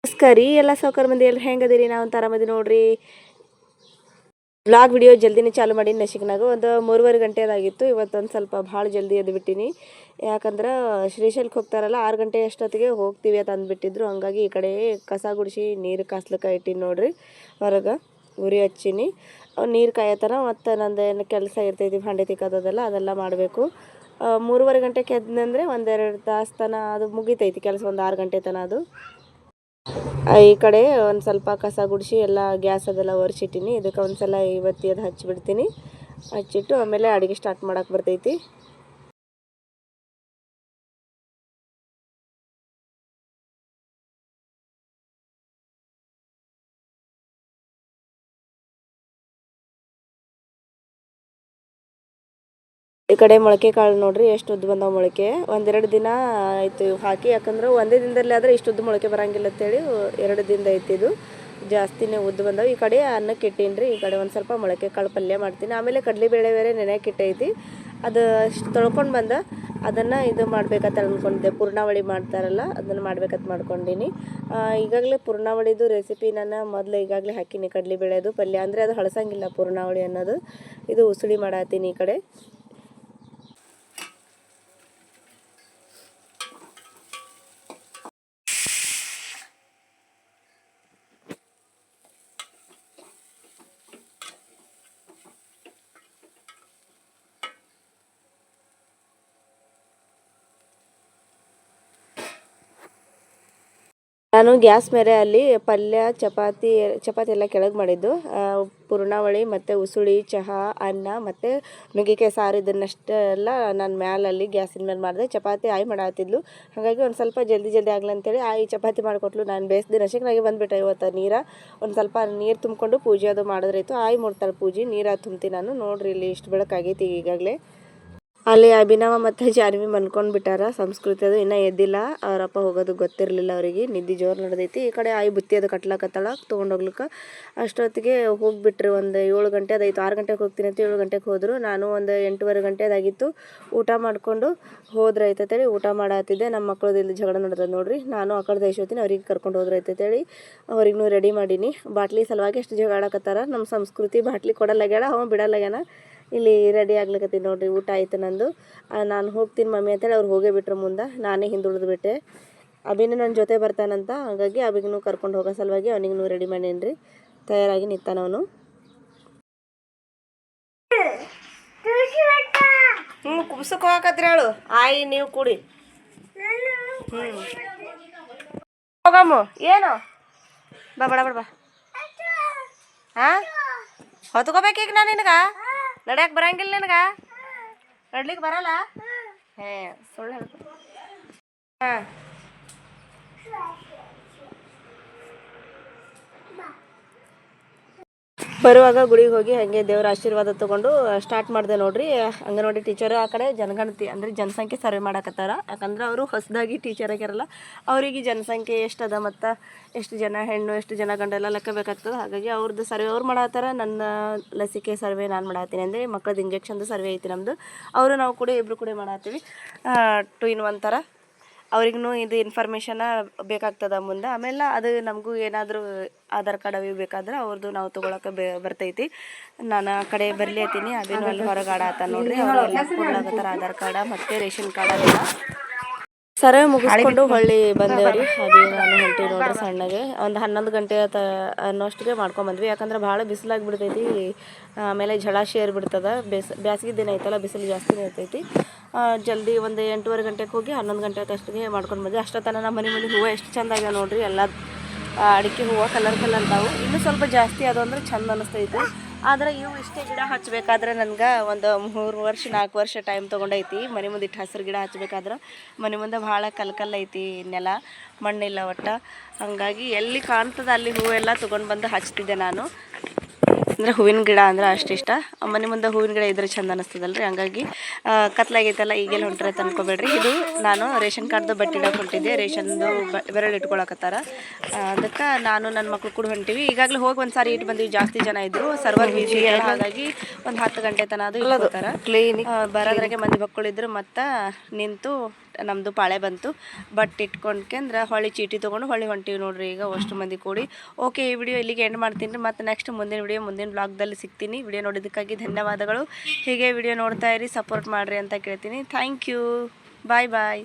ನಮಸ್ಕಾರ ರೀ ಎಲ್ಲ ಸೌಕರ್ ಮಂದಿ ಎಲ್ಲ ಹೆಂಗದಿರಿ. ನಾವು ಆರಾಮದಿ ನೋಡ್ರಿ. ಬ್ಲಾಗ್ ವಿಡಿಯೋ ಜಲ್ದಿನೇ ಚಾಲು ಮಾಡಿ ನಶಿಕ್ನಾಗ ಒಂದು 3:30 ಗಂಟೆದಾಗಿತ್ತು. ಇವತ್ತೊಂದು ಸ್ವಲ್ಪ ಭಾಳ ಜಲ್ದಿ ಎದ್ದು ಬಿಟ್ಟಿನಿ. ಯಾಕಂದ್ರೆ ಶ್ರೀಶೈಲಕ್ಕೆ ಹೋಗ್ತಾರಲ್ಲ 6 ಗಂಟೆ ಅಷ್ಟೊತ್ತಿಗೆ ಹೋಗ್ತೀವಿ ಅಂತ ಅಂದ್ಬಿಟ್ಟಿದ್ರು. ಹಂಗಾಗಿ ಈ ಕಡೆ ಕಸ ಗುಡಿಸಿ ನೀರು ಕಾಸ್ಲಿಕ್ಕೆ ಇಟ್ಟಿನಿ ನೋಡ್ರಿ. ಹೊರಗೆ ಉರಿ ಹಚ್ಚೀನಿ. ನೀರು ಕಾಯತನ ಮತ್ತು ನಂದೇನು ಕೆಲಸ ಇರ್ತೈತಿ, ಭಾಂಡೆ ತಿಕ್ಕೋದೆಲ್ಲ ಅದೆಲ್ಲ ಮಾಡಬೇಕು. 3:30 ಗಂಟೆಗೆ ಎದ್ನಂದರೆ 1-2 ತಾಸು ತನ ಅದು ಮುಗಿತೈತಿ ಕೆಲಸ, ಒಂದು 6 ಗಂಟೆ ತನ ಅದು. ಈ ಕಡೆ ಒಂದು ಸ್ವಲ್ಪ ಕಸ ಗುಡಿಸಿ ಎಲ್ಲ ಗ್ಯಾಸ್ ಅದೆಲ್ಲ ಒರೆಸಿಟ್ಟಿನಿ. ಇದಕ್ಕೆ ಒಂದು ಸಲ ಇವತ್ತಿ ಅದು ಹಚ್ಚಿಬಿಡ್ತೀನಿ. ಹಚ್ಚಿಟ್ಟು ಆಮೇಲೆ ಅಡುಗೆ ಸ್ಟಾರ್ಟ್ ಮಾಡೋಕೆ ಬರ್ತೈತಿ. ಈ ಕಡೆ ಮೊಳಕೆ ಕಾಳು ನೋಡ್ರಿ ಎಷ್ಟು ಉದ್ದು ಬಂದಾವ ಮೊಳಕೆ. 1-2 ದಿನ ಆಯಿತು ಹಾಕಿ. ಯಾಕಂದ್ರೆ ಒಂದೇ ದಿನದಲ್ಲಿ ಆದರೆ ಇಷ್ಟು ಉದ್ದು ಮೊಳಕೆ ಬರೋಂಗಿಲ್ಲ ಅಂತೇಳಿ 2 ದಿನದ ಐತಿದು. ಜಾಸ್ತಿನೇ ಉದ್ದು ಬಂದಾವೆ. ಈ ಕಡೆ ಅನ್ನಕ್ಕೆ ಇಟ್ಟೀನಿ ರೀ. ಈ ಕಡೆ ಒಂದು ಸ್ವಲ್ಪ ಮೊಳಕೆ ಕಾಳು ಪಲ್ಯ ಮಾಡ್ತೀನಿ. ಆಮೇಲೆ ಕಡಲೆಬೇಳೆ ಬೇರೆ ನೆನೆಯಕ್ಕೆ ಇಟ್ಟೈತಿ. ಅದು ತೊಳ್ಕೊಂಡು ಬಂದ ಅದನ್ನು ಇದು ಮಾಡ್ಬೇಕಂತ ಅಂದ್ಕೊಂಡಿದ್ದೆ. ಪೂರ್ಣಾವಳಿ ಮಾಡ್ತಾರಲ್ಲ ಅದನ್ನು ಮಾಡ್ಬೇಕಂತ ಮಾಡ್ಕೊಂಡೀನಿ. ಈಗಾಗಲೇ ಪೂರ್ಣಾವಳಿದು ರೆಸಿಪಿ ನಾನು ಮೊದಲು ಈಗಾಗಲೇ ಹಾಕೀನಿ. ಕಡಲೆಬೇಳೆದು ಪಲ್ಯ ಅಂದರೆ ಅದು ಹಳಸಂಗಿಲ್ಲ ಪೂರ್ಣಾವಳಿ ಅನ್ನೋದು. ಇದು ಉಸುಳಿ ಮಾಡತ್ತೀನಿ ಈ ಕಡೆ. ನಾನು ಗ್ಯಾಸ್ ಮೇಲೆ ಅಲ್ಲಿ ಪಲ್ಯ ಚಪಾತಿ ಎಲ್ಲ ಕೆಳಗೆ ಮಾಡಿದ್ದು. ಪೂರ್ಣಾವಳಿ ಮತ್ತು ಉಸುಳಿ, ಚಹಾ, ಅನ್ನ ಮತ್ತು ನುಗ್ಗೆಕಾಯಿ ಸಾರು ಇದನ್ನಷ್ಟೆಲ್ಲ ನಾನು ಮ್ಯಾಲಲ್ಲಿ ಗ್ಯಾಸಿನ ಮೇಲೆ ಮಾಡಿದೆ. ಚಪಾತಿ ಆಯಿ ಮಾಡಾತಿದ್ಲು. ಹಾಗಾಗಿ ಒಂದು ಸ್ವಲ್ಪ ಜಲ್ದಿ ಆಗಲಿ ಅಂತೇಳಿ ಆಯಿ ಚಪಾತಿ ಮಾಡಿಕೊಟ್ಲು. ನಾನು ಬೇಯಿಸಿದೆ. ನಶಿಕ್ನಾಗೆ ಬಂದುಬಿಟ್ಟೆ ಇವತ್ತು ನೀರು. ಒಂದು ಸ್ವಲ್ಪ ನೀರು ತುಂಬಿಕೊಂಡು ಪೂಜೆ ಅದು ಮಾಡಿದ್ರಾಯ್ತು. ಆಯಿ ಮಾಡ್ತಾಳೆ ಪೂಜೆ. ನೀರು ತುಂಬ್ತೀನಿ ನಾನು. ನೋಡಿರಿ ಇಲ್ಲಿ ಇಷ್ಟು ಬೆಳಕಾಗೈತಿ ಈಗಾಗಲೇ. ಅಲ್ಲಿ ಅಭಿನವ ಮತ್ತು ಜಾನ್ವಿ ಮನ್ಕೊಂಡು ಬಿಟ್ಟಾರ. ಸಂಸ್ಕೃತಿ ಅದು ಇನ್ನೂ ಎದ್ದಿಲ್ಲ. ಅವರಪ್ಪ ಹೋಗೋದು ಗೊತ್ತಿರಲಿಲ್ಲ ಅವರಿಗೆ. ನಿದ್ದೆ ಜೋರು ನಡೆದೈತಿ. ಈ ಕಡೆ ಆಯಿ ಬುತ್ತಿ ಅದು ಕಟ್ಲಾಕತ್ತಾಳ ತೊಗೊಂಡೋಗ್ಲಿಕ್ಕೆ. ಅಷ್ಟೊತ್ತಿಗೆ ಹೋಗಿಬಿಟ್ರಿ. ಒಂದು 7 ಗಂಟೆ ಅದಾಯಿತು. 6 ಗಂಟೆಗೆ ಹೋಗ್ತೀನಿ ಅಂತ 7 ಗಂಟೆಗೆ ಹೋದರು. ನಾನು ಒಂದು 8:15 ಗಂಟೆದಾಗಿತ್ತು. ಊಟ ಮಾಡಿಕೊಂಡು ಹೋದ್ರೈತೇಳಿ ಊಟ ಮಾಡತ್ತಿದ್ದೆ. ನಮ್ಮ ಮಕ್ಕಳದ್ದು ಇಲ್ಲಿ ಜಗಳ ನಡೆದ ನೋಡ್ರಿ. ನಾನು ಆ ಕಡೆ ದಯಸೋತೀನಿ, ಅವ್ರಿಗೆ ಕರ್ಕೊಂಡು ಹೋದ್ರೈತೇಳಿ ಅವ್ರಿಗೂ ರೆಡಿ ಮಾಡೀನಿ. ಬಾಟ್ಲಿ ಸಲುವಾಗಿ ಎಷ್ಟು ಜಗಳ ಆಡಕತ್ತಾರ. ನಮ್ಮ ಸಂಸ್ಕೃತಿ ಬಾಟ್ಲಿ ಕೊಡಲ್ಲಾಗ್ಯಾಳ, ಅವ ಬಿಡಲ್ಲಾಗ್ಯಾನ. ಇಲ್ಲಿ ರೆಡಿ ಆಗ್ಲಿಕತ್ತೀನಿ ನೋಡಿರಿ. ಊಟ ಆಯ್ತು ನಂದು. ನಾನು ಹೋಗ್ತೀನಿ ಮಮ್ಮಿ ಅಂತೇಳಿ ಅವ್ರು ಹೋಗೇ ಬಿಟ್ರು ಮುಂದೆ. ನಾನೇ ಹಿಂದುಳಿದು ಬಿಟ್ಟೆ. ಅಭಿನೂ ನನ್ನ ಜೊತೆ ಬರ್ತಾನಂತ. ಹಾಗಾಗಿ ಅಭಿಗೂ ಕರ್ಕೊಂಡು ಹೋಗೋ ಸಲುವಾಗಿ ಅವನಿಗೂ ರೆಡಿ ಮಾಡೀನಿ ರೀ. ತಯಾರಾಗಿ ನಿಂತಾನವನು. ಕುಬ್ಸಕ್ಕೆ ಹೋಗಕತ್ರಿ ಹೇಳು. ಆಯಿ ನೀವು ಕೂಡಿ ಹೋಗಮ್ಮ. ಏನು ಬಾ ಬಡ ಬಾ. ಹಾಂ ಹೊತ್ಕೋಬೇಕೀಗ ನಾನು ನಿನಗೆ. ನಡ್ಯಕ್ಕೆ ಬರಂಗಿಲ್ಲ ನಿನಗೆ? ನಡ್ಲಿಕ್ಕೆ ಬರಲ್ಲ? ಸುಳ್ಳು ಹೇಳ್ಕೊ. ಹಾಂ ಬರುವಾಗ ಗುಡಿಗೆ ಹೋಗಿ ಹಾಗೆ ದೇವರ ಆಶೀರ್ವಾದ ತೊಗೊಂಡು ಸ್ಟಾರ್ಟ್ ಮಾಡಿದೆ ನೋಡಿರಿ. ಅಂಗನವಾಡಿ ಟೀಚರು ಆ ಕಡೆ ಜನಗಣತಿ ಅಂದರೆ ಜನಸಂಖ್ಯೆ ಸರ್ವೆ ಮಾಡಕತ್ತಾರ. ಯಾಕಂದ್ರೆ ಅವರು ಹೊಸದಾಗಿ ಟೀಚರ್ ಆಗ್ಯಾರಲ್ಲ, ಅವರಿಗೆ ಜನಸಂಖ್ಯೆ ಎಷ್ಟದ ಮತ್ತು ಎಷ್ಟು ಜನ ಹೆಣ್ಣು ಎಷ್ಟು ಜನ ಗಂಡೆಲ್ಲ ಲೆಕ್ಕ ಬೇಕಾಗ್ತದೆ. ಹಾಗಾಗಿ ಅವ್ರದ್ದು ಸರ್ವೆ ಅವ್ರು ಮಾಡತ್ತಾರ. ನನ್ನ ಲಸಿಕೆ ಸರ್ವೆ ನಾನು ಮಾಡತ್ತೀನಿ. ಅಂದರೆ ಮಕ್ಕಳದ್ದು ಇಂಜೆಕ್ಷನ್ದು ಸರ್ವೆ ಐತಿ ನಮ್ಮದು. ಅವರು ನಾವು ಕೂಡ ಇಬ್ಬರು ಕೂಡ ಮಾಡತ್ತೀವಿ. 2 in 1 ಥರ. ಅವ್ರಿಗೂ ಇದು ಇನ್ಫಾರ್ಮೇಷನ ಬೇಕಾಗ್ತದೆ ಮುಂದೆ. ಆಮೇಲೆ ಅದು ನಮಗೂ ಏನಾದರೂ ಆಧಾರ್ ಕಾರ್ಡ್ ಅವು ಬೇಕಾದ್ರೆ ಅವ್ರದ್ದು ನಾವು ತೊಗೊಳಕ್ಕೆ ಬರ್ತೈತಿ. ನಾನು ಆ ಕಡೆ ಬರಲಿ ಹತ್ತೀನಿ. ಅದೇನು ಅಲ್ಲಿ ಹೊರಗೆ ಆಡಾತ ನೋಡ್ರಿ. ಅವರೆಲ್ಲ ಕೊಡ್ಲಾಕತ್ತಾರ ಆಧಾರ್ ಕಾರ್ಡ ಮತ್ತು ರೇಷನ್ ಕಾರ್ಡ್ ಅದೆಲ್ಲ. ಸರ್ವೆ ಮುಗಿಸ್ಕೊಂಡು ಹೊಳ್ಳಿ ಬಂದೇವ್ರಿ. ಅದು ನಾನು ಹೊಂಟೀವಿ ನೋಡ್ರಿ ಸಣ್ಣಗೆ. ಒಂದು 11 ಗಂಟೆ ಅನ್ನೋಷ್ಟಿಗೆ ಮಾಡ್ಕೊಂಬಂದ್ವಿ. ಯಾಕಂದ್ರೆ ಭಾಳ ಬಿಸಿಲಾಗಿಬಿಡ್ತೈತಿ. ಆಮೇಲೆ ಝಳಾಶಿ ಏರ್ಬಿಡ್ತದೆ. ಬ್ಯಾಸ್ಗೆ ದಿನ ಐತಲ್ಲ, ಬಿಸಿಲು ಜಾಸ್ತಿನೇ ಇರ್ತೈತಿ. ಜಲ್ದಿ ಒಂದು 8:15 ಗಂಟೆಗೆ ಹೋಗಿ 11 ಗಂಟೆ ಅಷ್ಟೊತ್ತಿಗೆ ಮಾಡ್ಕೊಂಡು ಬಂದ್ವಿ. ಅಷ್ಟೊತ್ತನ ನಮ್ಮ ಮನೆ ಮುಂದೆ ಹೂವು ಎಷ್ಟು ಚೆಂದ ಆಗ್ಯಾವ ನೋಡ್ರಿ. ಎಲ್ಲ ಅಡಿಕೆ ಹೂವು ಕಲರ್ ಅದಾವು. ಇನ್ನೂ ಸ್ವಲ್ಪ ಜಾಸ್ತಿ ಅದು ಅಂದ್ರೆ ಚೆಂದ ಅನ್ನಿಸ್ತೈತಿ. ಆದರೆ ಇವು ಇಷ್ಟೇ ಗಿಡ ಹಚ್ಚಬೇಕಾದ್ರೆ ನನಗೆ ಒಂದು 3 ವರ್ಷ 4 ವರ್ಷ ಟೈಮ್ ತೊಗೊಂಡೈತಿ. ಮನೆ ಮುಂದೆ ಇಟ್ಟು ಹಸಿರು ಗಿಡ ಹಚ್ಬೇಕಾದ್ರೆ ಮನೆ ಮುಂದೆ ಭಾಳ ಕಲ್ಲೈತಿ, ನೆಲ ಮಣ್ಣಿಲ್ಲ ಒಟ್ಟು. ಹಾಗಾಗಿ ಎಲ್ಲಿ ಕಾಣ್ತದೆ ಅಲ್ಲಿ ಹೂವೆಲ್ಲ ತೊಗೊಂಡು ಬಂದು ಹಚ್ತಿದ್ದೆ ನಾನು. ಅಂದರೆ ಹೂವಿನ ಗಿಡ ಅಂದ್ರೆ ಅಷ್ಟಿಷ್ಟ. ಮನೆ ಮುಂದೆ ಹೂವಿನ ಗಿಡ ಇದ್ರೆ ಚೆಂದ ಅನ್ನಿಸ್ತದಲ್ರಿ. ಹಂಗಾಗಿ ಕತ್ಲಾಗೈತಲ್ಲ ಈಗೆಲ್ಲ ಹೊಂಟ್ರೆ ತಂದ್ಕೊಬೇಡ್ರಿ. ಇದು ನಾನು ರೇಷನ್ ಕಾರ್ಡ್ದು ಬಟ್ಟೆ ಇಡಕ್ಕೆ ಹೊಂಟಿದ್ದೆ. ರೇಷನ್ದು ಬೆರಳು ಇಟ್ಕೊಳಕತ್ತಾರ. ಅದಕ್ಕೆ ನಾನು ನನ್ನ ಮಕ್ಳು ಕೂಡ ಹೊಂಟೀವಿ. ಈಗಾಗಲೇ ಹೋಗಿ ಒಂದು ಸಾರಿ ಇಟ್ಟು ಬಂದೀವಿ. ಜಾಸ್ತಿ ಜನ ಇದ್ದರು. ಸರ್ವರ್ ಬೀಜಿ ಹಾಗಾಗಿ ಒಂದು 10 ಗಂಟೆ ತನಕ ಅದು ಇಟ್ಕೋತಾರೆ. ಕ್ಲೀನಿಕ್ ಬರೋದ್ರಾಗೆ ಮಂದಿ ಮಕ್ಕಳಿದ್ರು ಮತ್ತು ನಿಂತು ನಮ್ಮದು ಪಾಳೆ ಬಂತು. ಬಟ್ ಇಟ್ಕೊಂಡ್ಕಂದ್ರೆ ಹೊಳ್ಳಿ ಚೀಟಿ ತೊಗೊಂಡು ಹೊಳ್ಳಿ ಹೊಂಟೀವಿ ನೋಡ್ರಿ ಈಗ ಅಷ್ಟು ಮಂದಿ ಕೂಡಿ. ಓಕೆ, ಈ ವಿಡಿಯೋ ಇಲ್ಲಿಗೆ ಎಂಡ್ ಮಾಡ್ತೀನಿ ರೀ. ಮತ್ತು ನೆಕ್ಸ್ಟ್ ಮುಂದಿನ ಬ್ಲಾಗ್ದಲ್ಲಿ ಸಿಗ್ತೀನಿ. ವಿಡಿಯೋ ನೋಡೋದಕ್ಕಾಗಿ ಧನ್ಯವಾದಗಳು. ಹೀಗೆ ವಿಡಿಯೋ ನೋಡ್ತಾ ಇರಿ, ಸಪೋರ್ಟ್ ಮಾಡಿರಿ ಅಂತ ಕೇಳ್ತೀನಿ. Thank you. Bye bye.